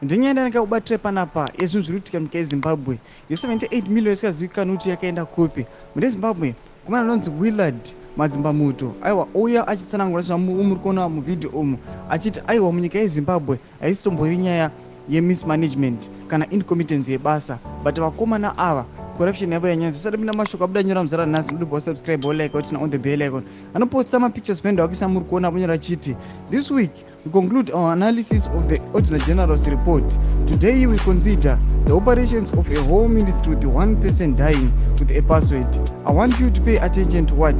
Ndinyaenda ndakakubatira panapa ezvinhu zviri kuitika munyika yeZimbabwe. Ye78 million isikazivikanwa kuti yakaenda kupi. Mune Zimbabwe kumana anonzi Willard Madzimbamuto aiwa uya achitsanangura zvamuri kuona muvhidhiyo umu achiti aiwa munyika yeZimbabwe haisisombori nyaya yemismanagement kana incompetence yebasa but vakomana ava corruption yavo yanyanza. Sasa mina mashoko abuda nyora muzara nhasi mudu subscribe like utina on the bell icon anoposta mapictures menda wakisa muri kuona munyora chiti this week we conclude our analysis of the Auditor General's report. Today we consider the operations of a whole ministry with one person dying with a password. I want you to pay attention to what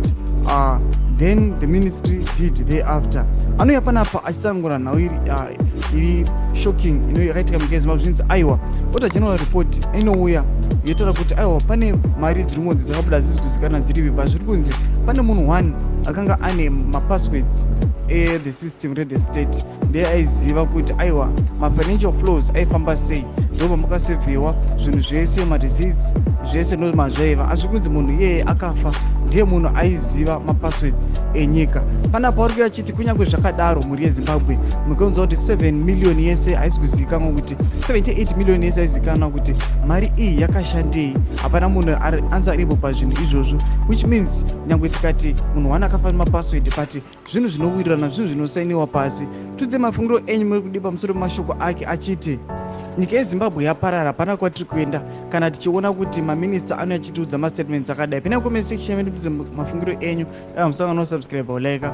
then the ministry did thereafter. Ano yapanapa achitsangura nhau iri shocking yakaitika munyika yeZimbabwe zvinzi aiwa Auditor General report inouya yotaura kuti aiwa pane mari dziri ngodzi dzakabuda dzisizi kuzivikanwa dzirivi zviri kunzi pane munhu 1 akanga ane mapasswords the system the state ndiye aiziva kuti aiwa mafinancial flows aifamba sei ndobva makasevhewa zvinhu zvese mareceipts zvese ndozvaiva asi kunzi munhu iyeye akafa ndiye munhu aiziva mapasswords enyika. Panapa vari kuya chiti kunyange zvakadaro mhuri yeZimbabwe mukaunza kuti 7 million yese haisi kuzivikanwa kuti 78 million yese aizivikanwa kuti mari iyi yakashandei. Hapana munhu anzi aripo pazvinhu izvozvo, which means nyange tikati munhu 1 akafa nemapassword but zvinhu zvinowirirana zvinhu zvinosainiwa pasi. Tudze mafungiro enyu muri kudipa musoro mashoko ake achiti nyika yeZimbabwe yaparara. Hapana kwatiri kuenda kana tichiona kuti maminista anouya achitiudza mastatements akadai. Pina comment section yedu tudze mafungiro enyu. Musanga no subscribe like